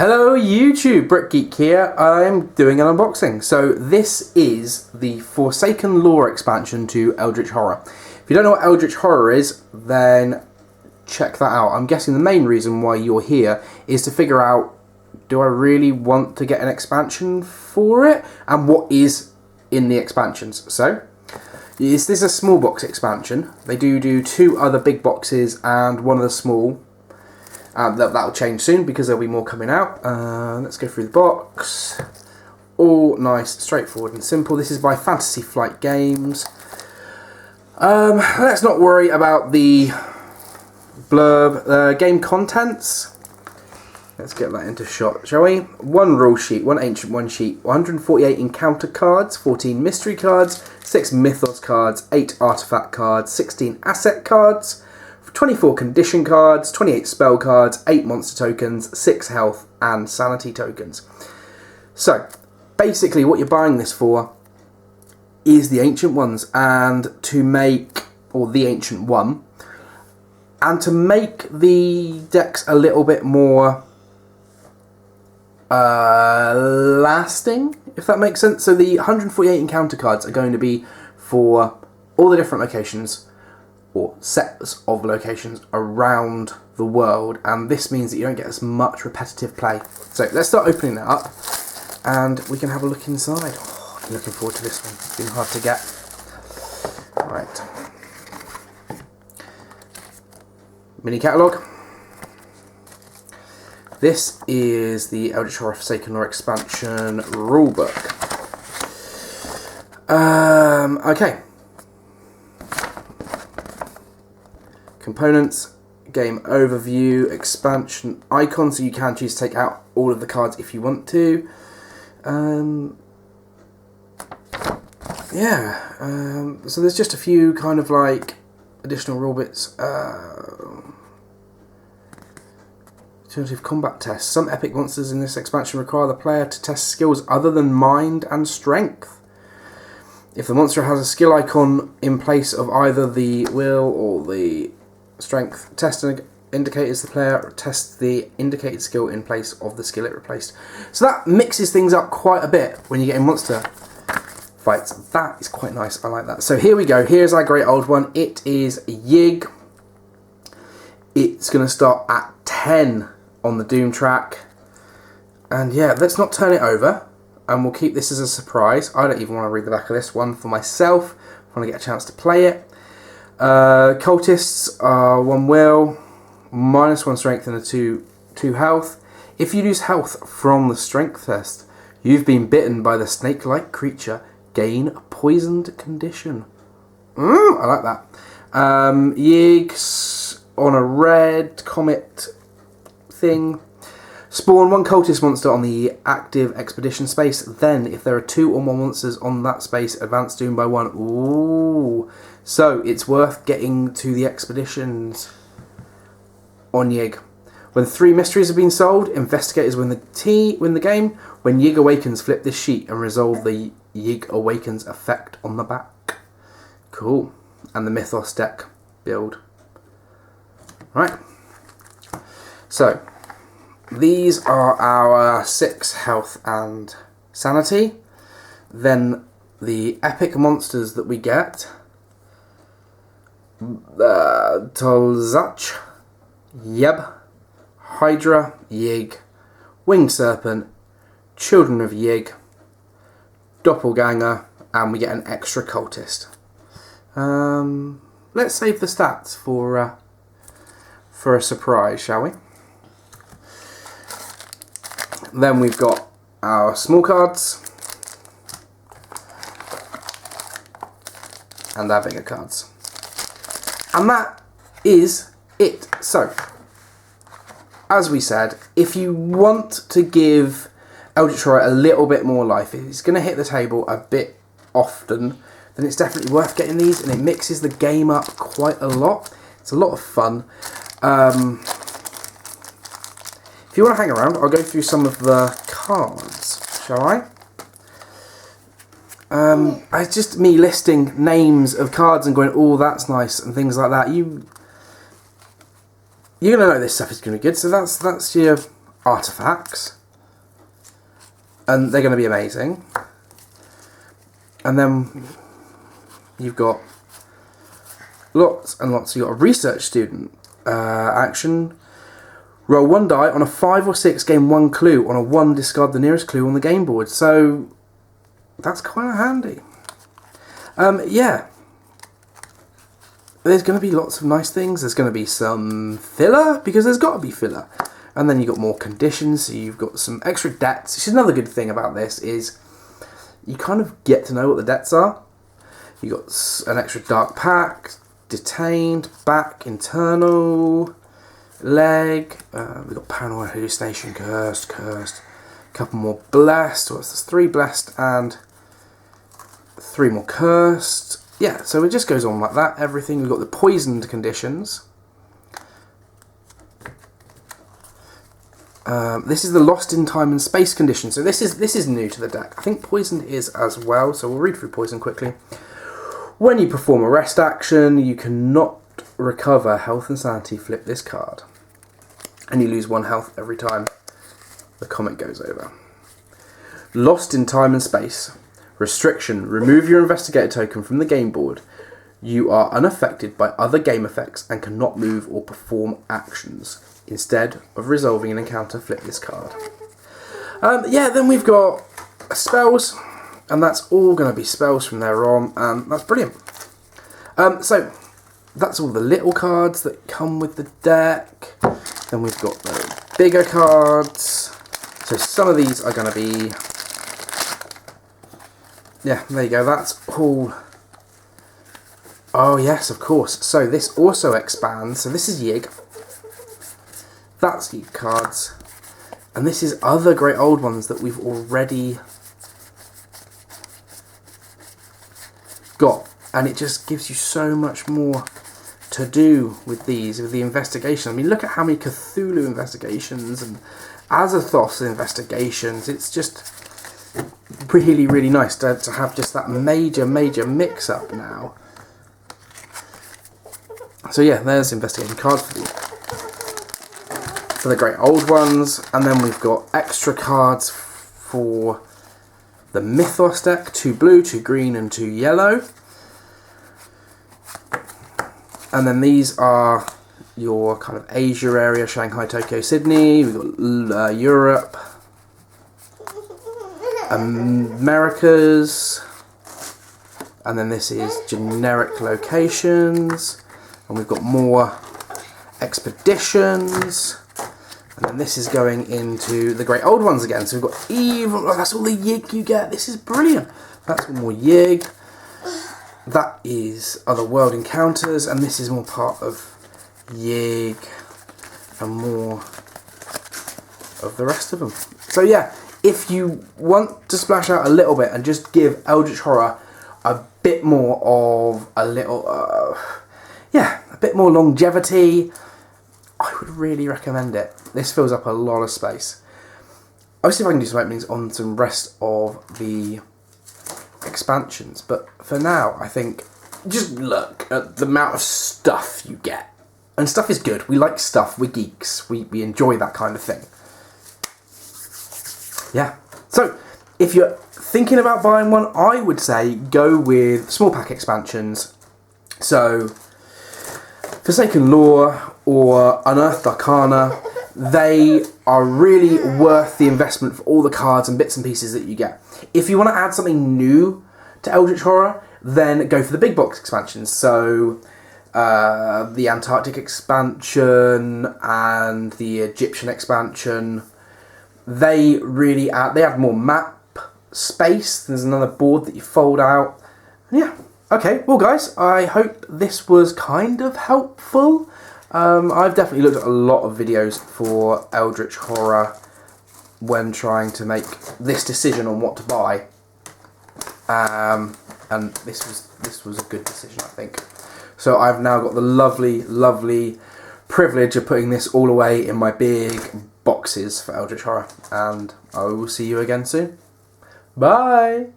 Hello YouTube, Brick Geek here. I'm doing an unboxing. So this is the Forsaken Lore expansion to Eldritch Horror. If you don't know what Eldritch Horror is, then check that out. I'm guessing the main reason why you're here is to figure out, do I really want to get an expansion for it? And what is in the expansions? So, this is a small box expansion. They do two other big boxes and one of the small. That'll change soon because there'll be more coming out. Let's go through the box. All nice, straightforward and simple. This is by Fantasy Flight Games. Let's not worry about the blurb. Game contents. Let's get that into shot, shall we? One rule sheet, one ancient one sheet, 148 encounter cards, 14 mystery cards, 6 mythos cards, 8 artifact cards, 16 asset cards, 24 condition cards, 28 spell cards, 8 monster tokens, 6 health and sanity tokens. So, basically what you're buying this for is the ancient ones, and to make, or the ancient one, and to make the decks a little bit more lasting, if that makes sense. So the 148 encounter cards are going to be for all the different locations, or sets of locations around the world, and this means that you don't get as much repetitive play. So let's start opening that up and we can have a look inside. Oh, I'm looking forward to this one. It's been hard to get. Right. Mini catalogue. This is the Eldritch Horror Forsaken Lore expansion rulebook. Okay. Components, game overview, expansion icon, so you can choose to take out all of the cards if you want to. So there's just a few kind of like additional rule bits. Alternative combat tests. Some epic monsters in this expansion require the player to test skills other than mind and strength. If the monster has a skill icon in place of either the will or the strength test indicators, the player tests the indicated skill in place of the skill it replaced. So that mixes things up quite a bit when you get in monster fights. That is quite nice. I like that. So here we go. Here's our great old one. It is Yig. It's going to start at 10 on the Doom track. And yeah, let's not turn it over. And we'll keep this as a surprise. I don't even want to read the back of this one for myself. I want to get a chance to play it. Cultists are 1 will, -1 strength and a 2 health. If you lose health from the strength test, you've been bitten by the snake-like creature. Gain a poisoned condition. I like that. Yigs on a red comet thing. Spawn 1 cultist monster on the active expedition space. Then, if there are 2 or more monsters on that space, advance Doom by 1. Ooh. So, it's worth getting to the expeditions on Yig. When 3 mysteries have been solved, investigators win the game. When Yig awakens, flip this sheet and resolve the Yig awakens effect on the back. Cool. And the Mythos deck build. Right. So, these are our 6 health and sanity. Then the epic monsters that we get. Tolzach, Yeb, Hydra, Yig, Winged Serpent, Children of Yig, Doppelganger, and we get an extra cultist. Let's save the stats for a surprise, shall we? Then we've got our small cards and our bigger cards. And that is it. So, as we said, if you want to give Eldritch Horror a little bit more life, if it's going to hit the table a bit often, then it's definitely worth getting these, and it mixes the game up quite a lot. It's a lot of fun. If you want to hang around, I'll go through some of the cards, shall I? It's just me listing names of cards and going, oh, that's nice, and things like that. You're going to know this stuff is going to be good, so that's your artifacts, and they're going to be amazing. And then you've got lots and lots. You've got a research student action. Roll 1 die on a 5 or 6, gain 1 clue. On a 1, discard the nearest clue on the game board. So that's kind of handy. Yeah. There's going to be lots of nice things. There's going to be some filler, because there's got to be filler. And then you've got more conditions, so you've got some extra debts. Which is another good thing about this, is you kind of get to know what the debts are. You've got an extra dark pact, detained, back, internal, leg. We've got paranoia, hallucination, cursed. A couple more blessed. What's this? 3 blessed and 3 more cursed. Yeah, so it just goes on like that. Everything. We've got the poisoned conditions. This is the lost in time and space condition. So this is new to the deck. I think poisoned is as well. So we'll read through poison quickly. When you perform a rest action, you cannot recover health and sanity. Flip this card, and you lose 1 health every time the comet goes over. Lost in time and space. Restriction. Remove your investigator token from the game board. You are unaffected by other game effects and cannot move or perform actions. Instead of resolving an encounter, flip this card. Yeah, then we've got spells, and that's all going to be spells from there on, and that's brilliant. So that's all the little cards that come with the deck. Then we've got the bigger cards. So some of these are going to be... Yeah, there you go, that's all... Oh yes, of course. So this also expands. So this is Yig. That's Yig cards. And this is other great old ones that we've already got. And it just gives you so much more to do with these, with the investigation. I mean, look at how many Cthulhu investigations and Azathoth investigations. It's just really, really nice to have just that major mix-up now. So yeah, there's investigating cards for the great old ones. And then we've got extra cards for the Mythos deck. 2 blue, 2 green and 2 yellow. And then these are your kind of Asia area, Shanghai, Tokyo, Sydney. We've got Europe, Americas, and then this is generic locations, and we've got more expeditions, and then this is going into the great old ones again. So we've got even, oh, that's all the Yig you get. This is brilliant. That's more Yig. That is other world encounters, and this is more part of Yig and more of the rest of them. So yeah, if you want to splash out a little bit and just give Eldritch Horror a bit more of a little, a bit more longevity, I would really recommend it. This fills up a lot of space. I'll see if I can do some openings on some rest of the expansions, but for now I think just look at the amount of stuff you get, and stuff is good. We like stuff, we're geeks, we enjoy that kind of thing. Yeah, so if you're thinking about buying one, I would say go with small pack expansions. So Forsaken Lore or Unearthed Arcana, they are really worth the investment for all the cards and bits and pieces that you get. If you want to add something new to Eldritch Horror, then go for the big box expansions. So the Antarctic expansion and the Egyptian expansion, they really add, they have more map space. There's another board that you fold out. Yeah. Okay, well guys, I hope this was kind of helpful. I've definitely looked at a lot of videos for Eldritch Horror when trying to make this decision on what to buy. And this was a good decision, I think. So I've now got the lovely privilege of putting this all away in my big boxes for Eldritch Horror, and I will see you again soon. Bye!